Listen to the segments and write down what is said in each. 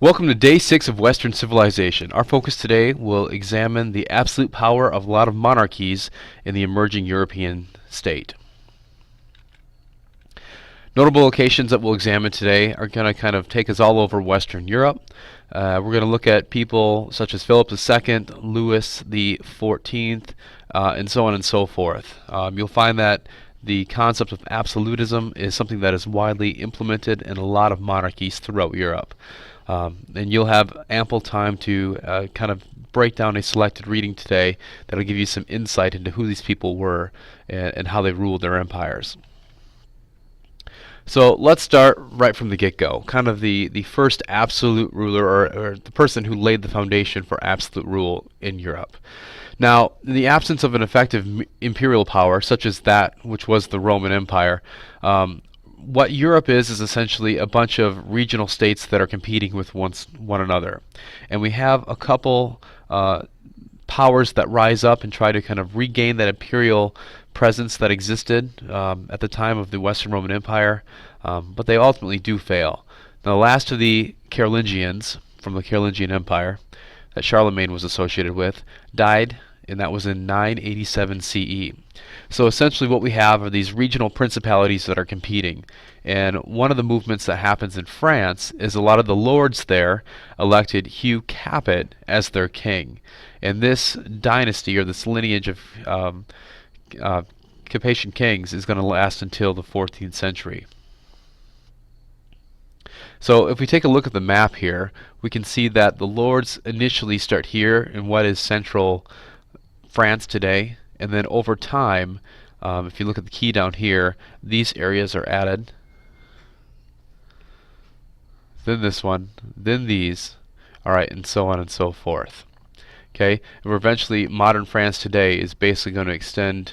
Welcome to day 6 of Western civilization. Our focus today will examine the absolute power of a lot of monarchies in the emerging European state. Notable locations that we'll examine today are going to kind of take us all over Western Europe. We're going to look at people such as Philip II, Louis the XIV, and so on and so forth. You'll find that the concept of absolutism is something that is widely implemented in a lot of monarchies throughout Europe. And you'll have ample time to kind of break down a selected reading today that'll give you some insight into who these people were and how they ruled their empires. So let's start right from the get-go. Kind of the first absolute ruler, or the person who laid the foundation for absolute rule in Europe. Now, in the absence of an effective imperial power, such as that which was the Roman Empire, what Europe is essentially a bunch of regional states that are competing with one another. And we have a couple powers that rise up and try to kind of regain that imperial presence that existed at the time of the Western Roman Empire, but they ultimately do fail. Now, the last of the Carolingians from the Carolingian Empire that Charlemagne was associated with died, and that was in 987 CE. So essentially what we have are these regional principalities that are competing. And one of the movements that happens in France is a lot of the lords there elected Hugh Capet as their king. And this dynasty, or this lineage of Capetian kings, is going to last until the 14th century. So if we take a look at the map here, we can see that the lords initially start here in what is central France today, and then over time, if you look at the key down here, these areas are added, then this one, then these, alright, and so on and so forth. Okay, and eventually modern France today is basically going to extend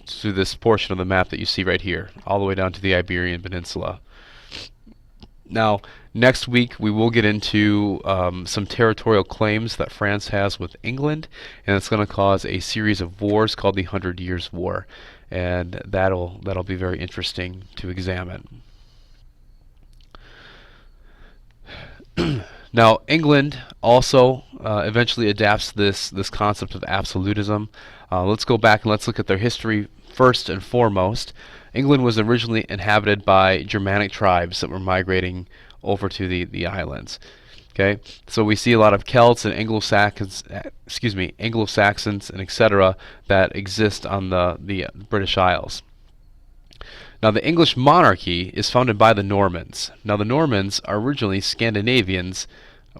to this portion of the map that you see right here, all the way down to the Iberian Peninsula. Now, next week we will get into some territorial claims that France has with England, and it's going to cause a series of wars called the 100 Years' War, and that'll be very interesting to examine. Now, England also eventually adapts this concept of absolutism. Let's go back and let's look at their history first and foremost. England was originally inhabited by Germanic tribes that were migrating over to the islands. Okay, so we see a lot of Celts and Anglo-Saxons, and etc. that exist on the British Isles. Now, the English monarchy is founded by the Normans. Now, the Normans are originally Scandinavians,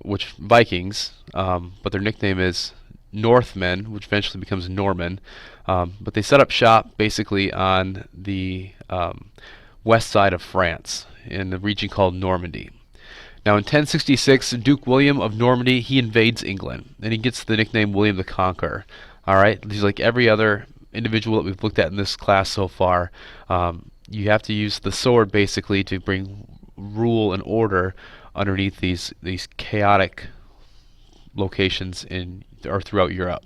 which Vikings, but their nickname is Northmen, which eventually becomes Norman. But they set up shop basically on the west side of France in the region called Normandy. Now, in 1066, Duke William of Normandy, he invades England, and he gets the nickname William the Conqueror. All right, he's like every other individual that we've looked at in this class so far. You have to use the sword basically to bring rule and order underneath these chaotic locations throughout Europe.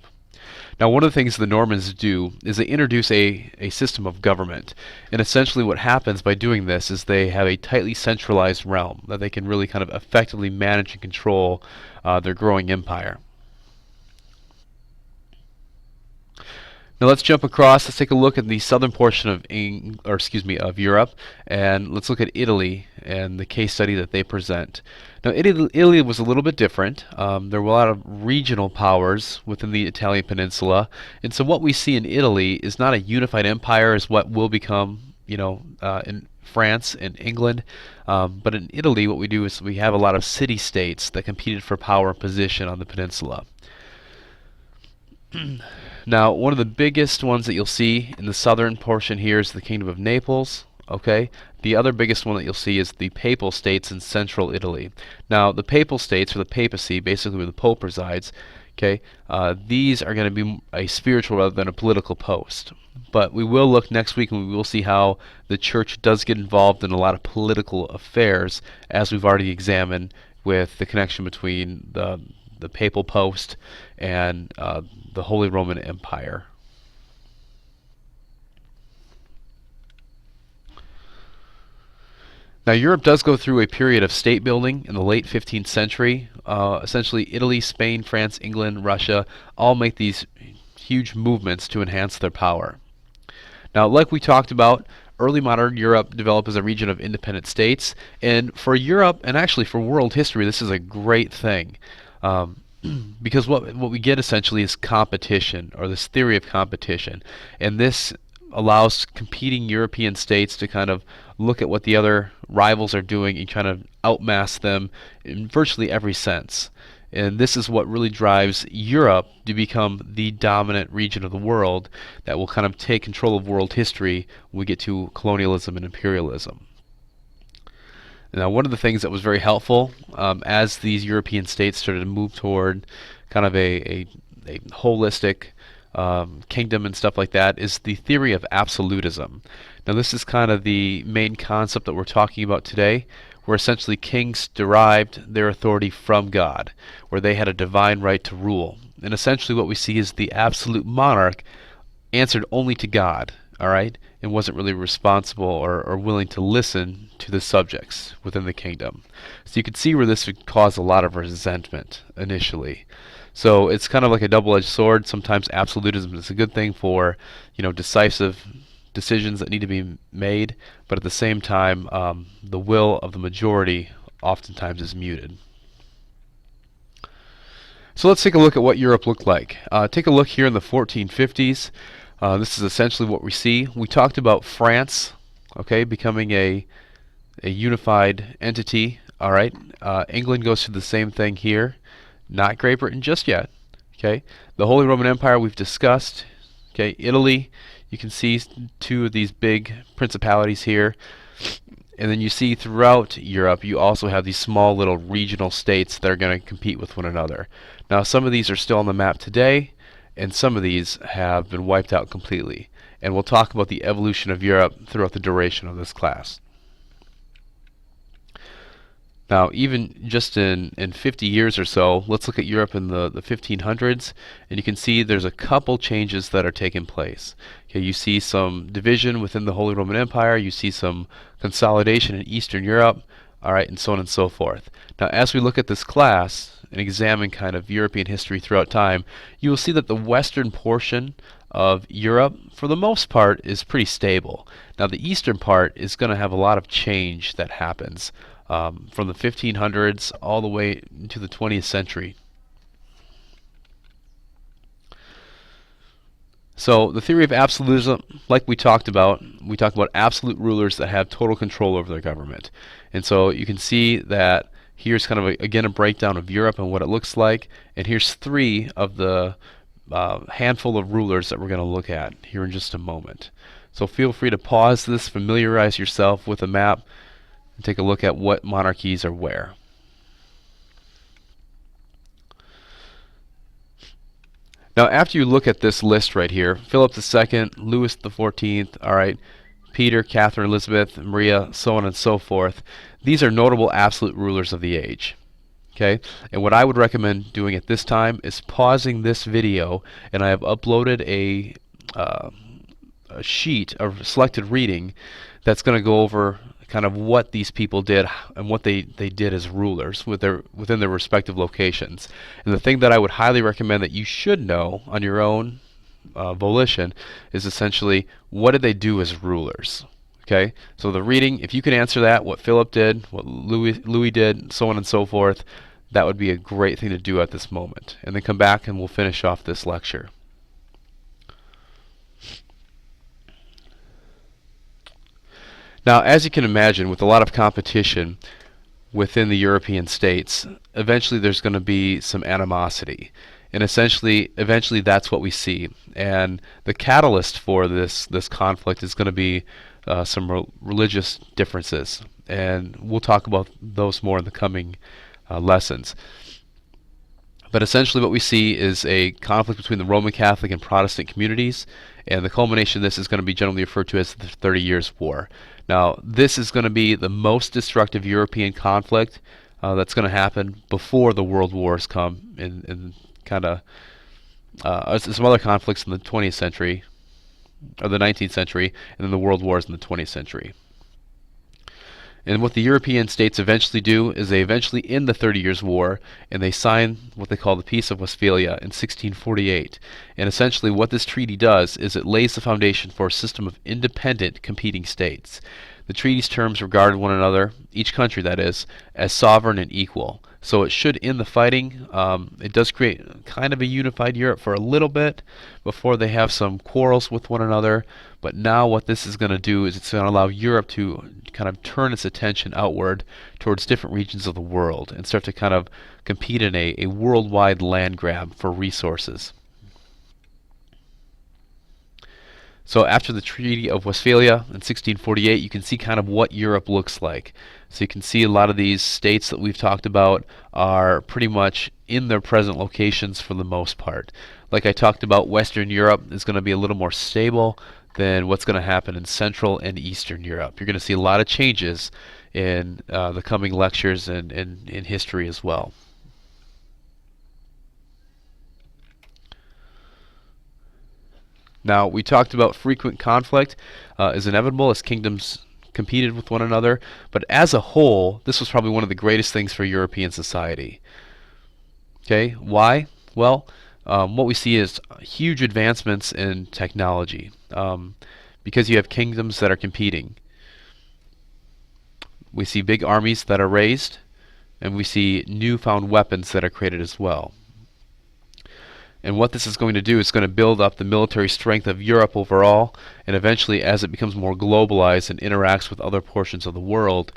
Now, one of the things the Normans do is they introduce a system of government. And essentially what happens by doing this is they have a tightly centralized realm that they can really kind of effectively manage and control their growing empire. Now let's jump across. Let's take a look at the southern portion of Europe, and let's look at Italy and the case study that they present. Now, Italy was a little bit different. There were a lot of regional powers within the Italian peninsula, and so what we see in Italy is not a unified empire as what will become, in France and England. But in Italy, what we do is we have a lot of city-states that competed for power and position on the peninsula. Now, one of the biggest ones that you'll see in the southern portion here is the Kingdom of Naples. Okay, the other biggest one that you'll see is the Papal States in central Italy. Now, the Papal States, or the papacy, basically where the Pope resides, okay, these are going to be a spiritual rather than a political post. But we will look next week and we will see how the church does get involved in a lot of political affairs, as we've already examined with the connection between the papal post and the Holy Roman Empire. Now, Europe does go through a period of state building in the late 15th century. Essentially, Italy, Spain, France, England, Russia all make these huge movements to enhance their power. Now, like we talked about, early modern Europe developed as a region of independent states, and for Europe, and actually for world history, this is a great thing. Um, because what we get essentially is competition, or this theory of competition, and this allows competing European states to kind of look at what the other rivals are doing and kind of outmass them in virtually every sense. And this is what really drives Europe to become the dominant region of the world that will kind of take control of world history when we get to colonialism and imperialism. Now, one of the things that was very helpful as these European states started to move toward kind of a holistic kingdom and stuff like that is the theory of absolutism. Now, this is kind of the main concept that we're talking about today, where essentially kings derived their authority from God, where they had a divine right to rule. And essentially what we see is the absolute monarch answered only to God, all right, and wasn't really responsible or willing to listen to the subjects within the kingdom. So you could see where this would cause a lot of resentment initially. So it's kind of like a double-edged sword. Sometimes absolutism is a good thing for, decisive decisions that need to be made, but at the same time, the will of the majority oftentimes is muted. So let's take a look at what Europe looked like. Take a look here in the 1450s. This is essentially what we see. We talked about France, okay, becoming a unified entity. All right, England goes through the same thing here. Not Great Britain just yet. Okay, the Holy Roman Empire we've discussed. Okay, Italy. You can see two of these big principalities here. And then you see throughout Europe, you also have these small little regional states that are going to compete with one another. Now, some of these are still on the map today, and some of these have been wiped out completely. And we'll talk about the evolution of Europe throughout the duration of this class. Now, even just in 50 years or so, let's look at Europe in the 1500s, and you can see there's a couple changes that are taking place. Okay, you see some division within the Holy Roman Empire, you see some consolidation in Eastern Europe, all right, and so on and so forth. Now, as we look at this class and examine kind of European history throughout time, you will see that the western portion of Europe, for the most part, is pretty stable. Now, the eastern part is going to have a lot of change that happens. From the 1500s all the way into the 20th century. So the theory of absolutism, like we talked about absolute rulers that have total control over their government. And so you can see that here's kind of, again, a breakdown of Europe and what it looks like. And here's three of the handful of rulers that we're going to look at here in just a moment. So feel free to pause this, familiarize yourself with the map, and take a look at what monarchies are where. Now, after you look at this list right here, Philip II, Louis XIV, all right, Peter, Catherine, Elizabeth, Maria, so on and so forth, these are notable absolute rulers of the age. Okay, and what I would recommend doing at this time is pausing this video, and I have uploaded a sheet of selected reading that's going to go over kind of what these people did and what they did as rulers within their respective locations. And the thing that I would highly recommend that you should know on your own volition is essentially, what did they do as rulers? Okay, so the reading, if you can answer that, what Philip did, what Louis did, so on and so forth, that would be a great thing to do at this moment. And then come back and we'll finish off this lecture. Now, as you can imagine, with a lot of competition within the European states, eventually there's going to be some animosity. And eventually that's what we see. And the catalyst for this conflict is going to be some religious differences. And we'll talk about those more in the coming lessons. But essentially what we see is a conflict between the Roman Catholic and Protestant communities, and the culmination of this is going to be generally referred to as the 30 Years' War. Now, this is going to be the most destructive European conflict that's going to happen before the world wars come, and kind of some other conflicts in the 20th century, or the 19th century, and then the world wars in the 20th century. And what the European states eventually do is they eventually end the 30 Years' War and they sign what they call the Peace of Westphalia in 1648. And essentially, what this treaty does is it lays the foundation for a system of independent competing states. The treaty's terms regarded one another, each country that is, as sovereign and equal. So it should end the fighting. It does create kind of a unified Europe for a little bit before they have some quarrels with one another. But now what this is going to do is it's going to allow Europe to kind of turn its attention outward towards different regions of the world and start to kind of compete in a worldwide land grab for resources. So after the Treaty of Westphalia in 1648, you can see kind of what Europe looks like. So you can see a lot of these states that we've talked about are pretty much in their present locations for the most part. Like I talked about, Western Europe is going to be a little more stable than what's going to happen in Central and Eastern Europe. You're going to see a lot of changes in the coming lectures and in history as well. Now, we talked about frequent conflict is inevitable as kingdoms competed with one another, but as a whole, this was probably one of the greatest things for European society. Okay, why? Well, what we see is huge advancements in technology because you have kingdoms that are competing. We see big armies that are raised, and we see newfound weapons that are created as well. And what this is going to do is going to build up the military strength of Europe overall, and eventually, as it becomes more globalized and interacts with other portions of the world,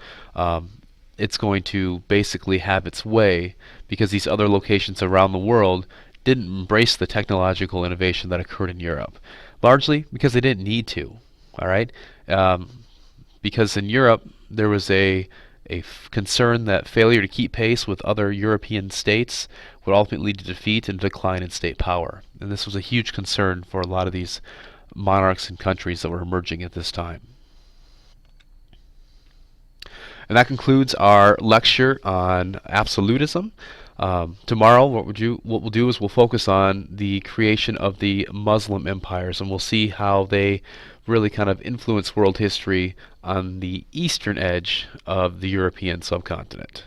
it's going to basically have its way because these other locations around the world didn't embrace the technological innovation that occurred in Europe, largely because they didn't need to. All right, because in Europe there was a concern that failure to keep pace with other European states would ultimately lead to defeat and decline in state power. And this was a huge concern for a lot of these monarchs and countries that were emerging at this time. And that concludes our lecture on absolutism. Tomorrow, what we'll do is we'll focus on the creation of the Muslim empires, and we'll see how they really kind of influence world history on the eastern edge of the European subcontinent.